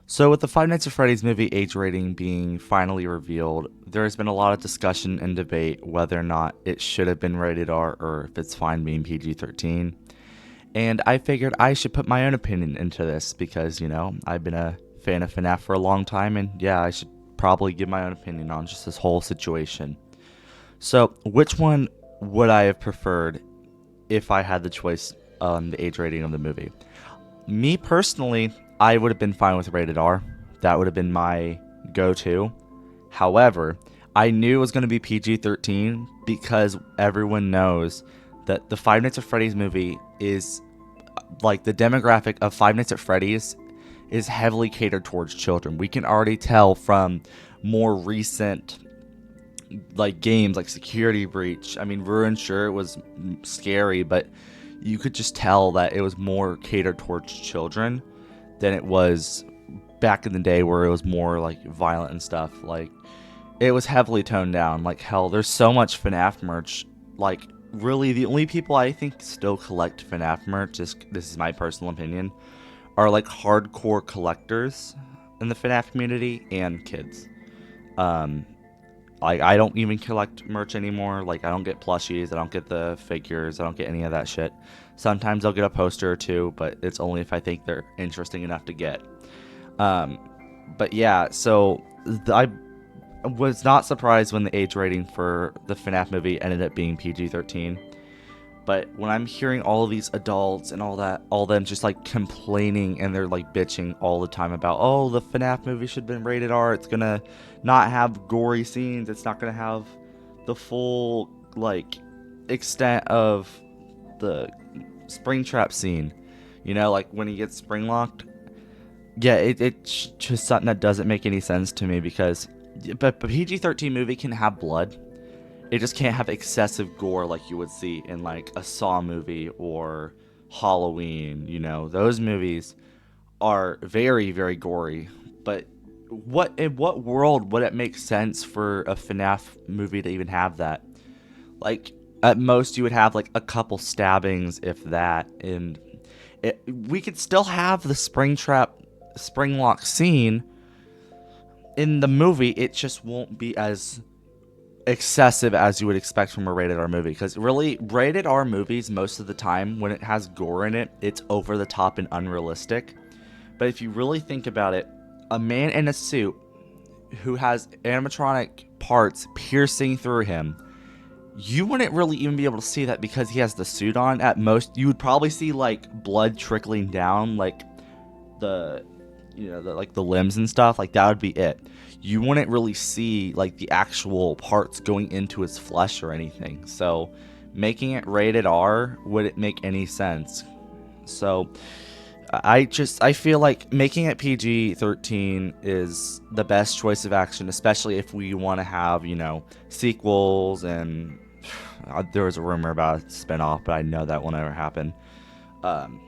So, with the Five Nights at Freddy's movie age rating being finally revealed, there has been a lot of discussion and debate whether or not it should have been rated R or if it's fine being PG-13. And I figured I should put my own opinion into this because, I've been a fan of FNaF for a long time, and yeah, I should probably give my own opinion on just this whole situation. So, which one would I have preferred if I had the choice on the age rating of the movie? Me personally, I would have been fine with rated R. That would have been my go-to. However, I knew it was going to be PG-13 because everyone knows that the Five Nights at Freddy's movie is like the demographic of Five Nights at Freddy's is heavily catered towards children. We can already tell from more recent like games like Security Breach. I mean, Ruin, sure, it was scary, but you could just tell that it was more catered towards children than it was back in the day where it was more like violent and stuff. Like, it was heavily toned down. Like, hell, there's so much FNaF merch. Like, really, the only people I think still collect FNaF merch, just this is my personal opinion, are like hardcore collectors in the FNaF community and kids. Um, like, I don't even collect merch anymore. Like, I don't get plushies. I don't get the figures. I don't get any of that shit. Sometimes I'll get a poster or two, but it's only if I think they're interesting enough to get. Um, but yeah, so I was not surprised when the age rating for the FNaF movie ended up being PG-13. But when I'm hearing all of these adults and all that, all them just like complaining and they're like bitching all the time about, oh, the FNaF movie should have been rated R. It's gonna not have gory scenes. It's not gonna have the full like extent of the Springtrap scene. Like when he gets spring locked. Yeah, it's just something that doesn't make any sense to me because, but a PG-13 movie can have blood. It just can't have excessive gore like you would see in like a Saw movie or Halloween. Those movies are very, very gory. But in what world would it make sense for a FNaF movie to even have that? Like, at most you would have like a couple stabbings, if that, and we could still have the spring lock scene in the movie. It just won't be as excessive as you would expect from a rated R movie, because really rated R movies most of the time when it has gore in it, it's over the top and unrealistic. But if you really think about it, a man in a suit who has animatronic parts piercing through him, you wouldn't really even be able to see that because he has the suit on. At most you would probably see like blood trickling down like the like the limbs and stuff. Like, that would be it. You wouldn't really see like the actual parts going into his flesh or anything. So making it rated R, would it make any sense? So I feel like making it PG-13 is the best choice of action, especially if we want to have, sequels. And there was a rumor about a spinoff, but I know that will never happen. um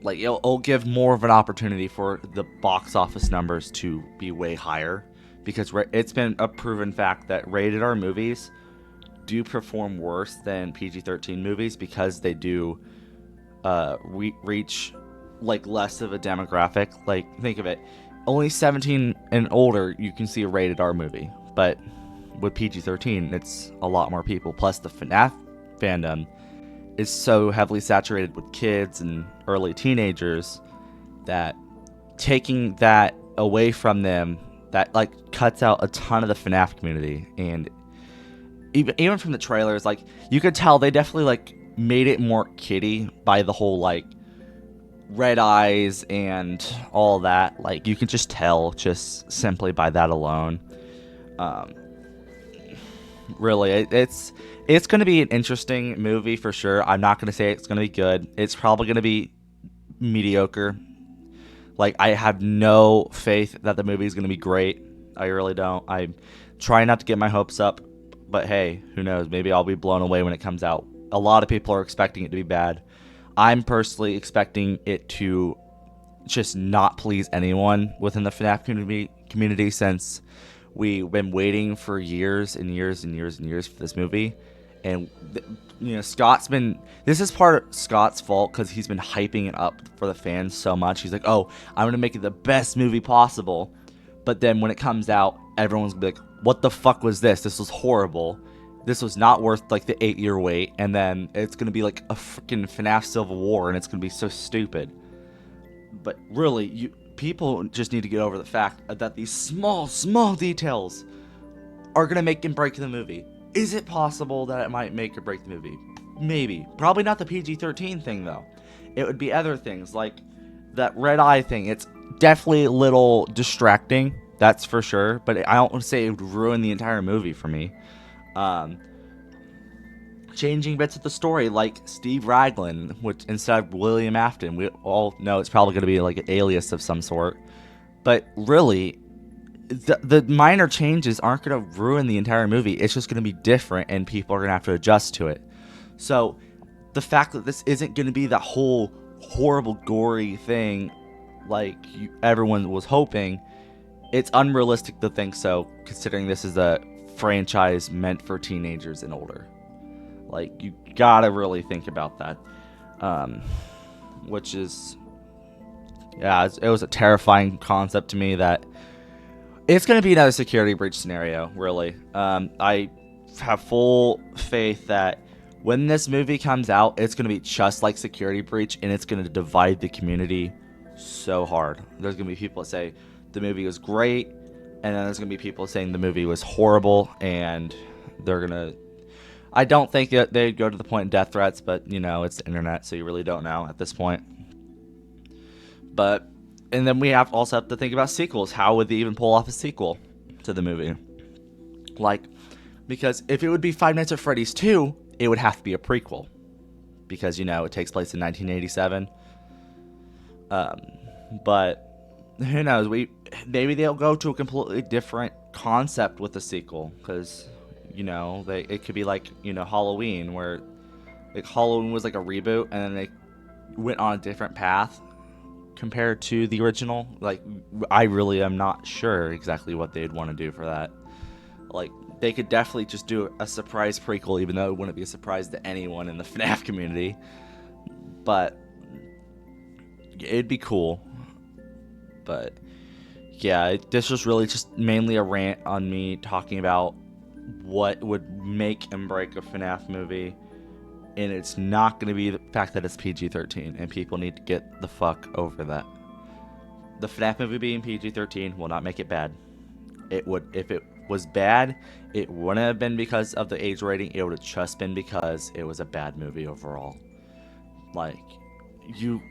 like, it'll give more of an opportunity for the box office numbers to be way higher, because it's been a proven fact that rated R movies do perform worse than PG-13 movies because they do reach like less of a demographic. Like, think of it, only 17 and older you can see a rated R movie, but with PG-13 it's a lot more people. Plus the FNaF fandom is so heavily saturated with kids and early teenagers that taking that away from them, that like cuts out a ton of the FNaF community. And even from the trailers, like, you could tell they definitely like made it more kiddie by the whole like red eyes and all that. Like, you can just tell just simply by that alone. um Really, it's going to be an interesting movie for sure. I'm not going to say it's going to be good. It's probably going to be mediocre. Like, I have no faith that the movie is going to be great. I really don't. I try not to get my hopes up, but hey, who knows? Maybe I'll be blown away when it comes out. A lot of people are expecting it to be bad. I'm personally expecting it to just not please anyone within the FNAF community, since we've been waiting for years and years and years and years for this movie. And Scott's been, this is part of Scott's fault because he's been hyping it up for the fans so much. He's like, oh, I'm gonna make it the best movie possible. But then when it comes out, everyone's gonna be like, what the fuck was this? This was horrible. This was not worth like the 8-year wait. And then it's gonna be like a freaking FNaF Civil War, and it's gonna be so stupid. But really, people just need to get over the fact that these small details are gonna make and break the movie. Is it possible that it might make or break the movie? Maybe. Probably not the PG-13 thing, though. It would be other things, like that red eye thing. It's definitely a little distracting, that's for sure, but I don't want to say it would ruin the entire movie for me. Changing bits of the story, like Steve Raglan, which instead of William Afton, we all know it's probably going to be like an alias of some sort. But really, the minor changes aren't going to ruin the entire movie. It's just going to be different, and people are going to have to adjust to it. So the fact that this isn't going to be that whole horrible, gory thing like everyone was hoping, it's unrealistic to think so, considering this is a franchise meant for teenagers and older. Like, you gotta really think about that. Which is, yeah, it was a terrifying concept to me that it's going to be another security breach scenario, really. I have full faith that when this movie comes out, it's going to be just like Security Breach, and it's going to divide the community so hard. There's going to be people that say the movie was great, and then there's going to be people saying the movie was horrible, and they're going to... I don't think that they'd go to the point of death threats, but, it's the internet, so you really don't know at this point. But, and then we also have to think about sequels. How would they even pull off a sequel to the movie? Like, because if it would be Five Nights at Freddy's 2, it would have to be a prequel. Because, it takes place in 1987. But, who knows? Maybe they'll go to a completely different concept with the sequel. Because... it could be like, Halloween, where like Halloween was like a reboot, and then they went on a different path compared to the original. Like, I really am not sure exactly what they'd want to do for that. Like, they could definitely just do a surprise prequel, even though it wouldn't be a surprise to anyone in the FNaF community. But it'd be cool. But yeah, this was really just mainly a rant on me talking about what would make and break a FNaF movie, and it's not going to be the fact that it's PG-13, and people need to get the fuck over that. The FNaF movie being PG-13 will not make it bad. It would, if it was bad, it wouldn't have been because of the age rating, it would have just been because it was a bad movie overall. Like, you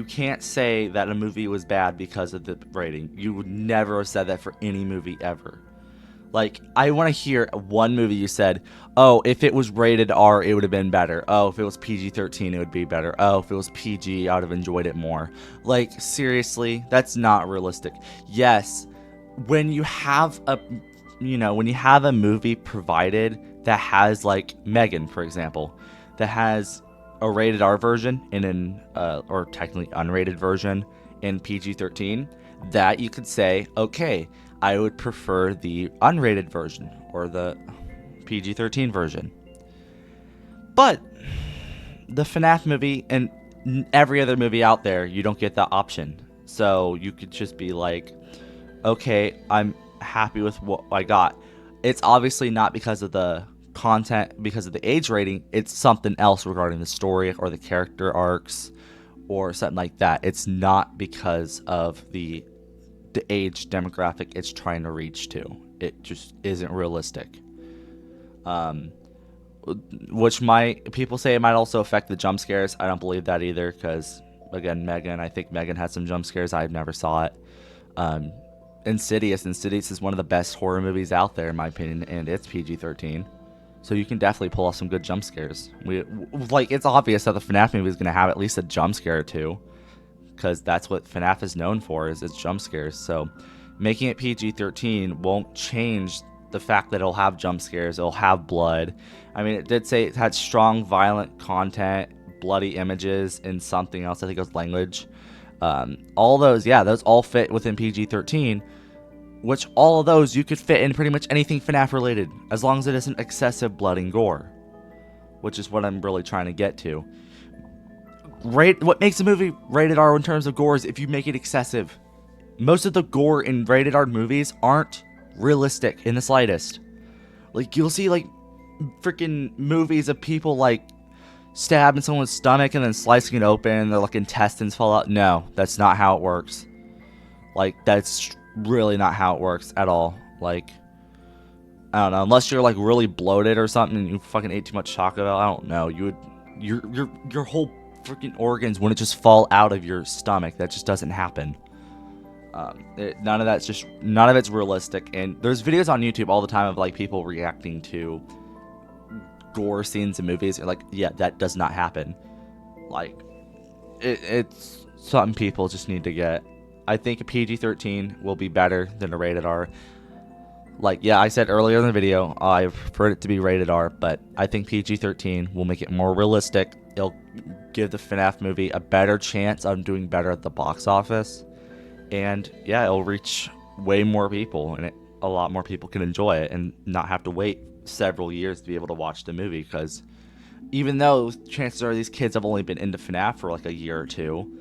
can't say that a movie was bad because of the rating. You would never have said that for any movie ever. Like, I want to hear one movie you said, oh, if it was rated R, it would have been better. Oh, if it was PG-13, it would be better. Oh, if it was PG, I would have enjoyed it more. Like, seriously, that's not realistic. Yes, when you have a movie provided that has, like, Megan, for example, that has a rated R version and or technically unrated version in PG-13, that you could say, okay, I would prefer the unrated version or the PG-13 version. But the FNaF movie and every other movie out there, you don't get that option. So you could just be like, okay, I'm happy with what I got. It's obviously not because of the content, because of the age rating. It's something else regarding the story or the character arcs or something like that. It's not because of the age demographic it's trying to reach to. It just isn't realistic. Which people say it might also affect the jump scares. I don't believe that either, because again, I think Megan had some jump scares. I never saw it. Insidious is one of the best horror movies out there in my opinion, and it's PG-13, so you can definitely pull off some good jump scares. It's obvious that the FNaF movie is going to have at least a jump scare or two, because that's what FNaF is known for, is its jump scares. So making it PG-13 won't change the fact that it'll have jump scares, it'll have blood. I mean, it did say it had strong violent content, bloody images, and something else, I think it was language. All those all fit within PG-13, which all of those you could fit in pretty much anything FNaF related, as long as it isn't excessive blood and gore. which is what I'm really trying to get to. What makes a movie rated R in terms of gore is if you make it excessive. Most of the gore in rated R movies aren't realistic in the slightest. Like, you'll see, like, freaking movies of people, like, stabbing someone's stomach and then slicing it open, their, like, intestines fall out. No, that's not how it works. Like, that's really not how it works at all. Like, I don't know, unless you're, like, really bloated or something and you fucking ate too much Taco Bell, I don't know, your whole freaking organs wouldn't just fall out of your stomach. That just doesn't happen. None of it's realistic. And there's videos on YouTube all the time of, like, people reacting to gore scenes in movies. And, like, yeah, that does not happen. Like, it's something people just need to get. I think a PG-13 will be better than a rated R. Like, yeah, I said earlier in the video, I prefer it to be rated R, but I think PG-13 will make it more realistic. It'll give the FNaF movie a better chance of doing better at the box office. And yeah, it'll reach way more people, and a lot more people can enjoy it and not have to wait several years to be able to watch the movie. Because even though chances are these kids have only been into FNaF for like a year or two,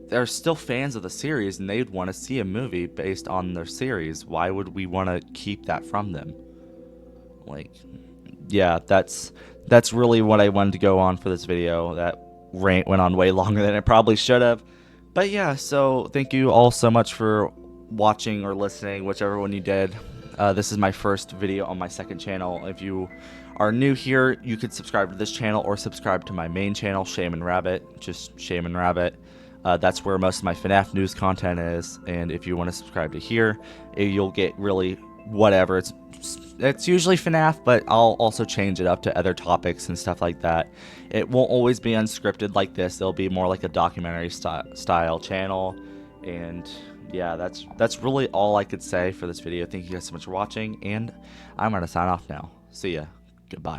they're still fans of the series, and they'd want to see a movie based on their series. Why would we want to keep that from them? Like, yeah, that's really what I wanted to go on for this video. That rant went on way longer than it probably should have. But yeah, so thank you all so much for watching or listening, whichever one you did. This is my first video on my second channel. If you are new here, you could subscribe to this channel or subscribe to my main channel, Shaman Rabbit, just Shaman Rabbit. That's where most of my FNaF news content is. And if you want to subscribe to here, you'll get really whatever. It's usually FNaF, but I'll also change it up to other topics and stuff like that. It won't always be unscripted like this. It'll be more like a documentary style channel. And yeah, that's really all I could say for this video. Thank you guys so much for watching, and I'm going to sign off now. See ya. Goodbye.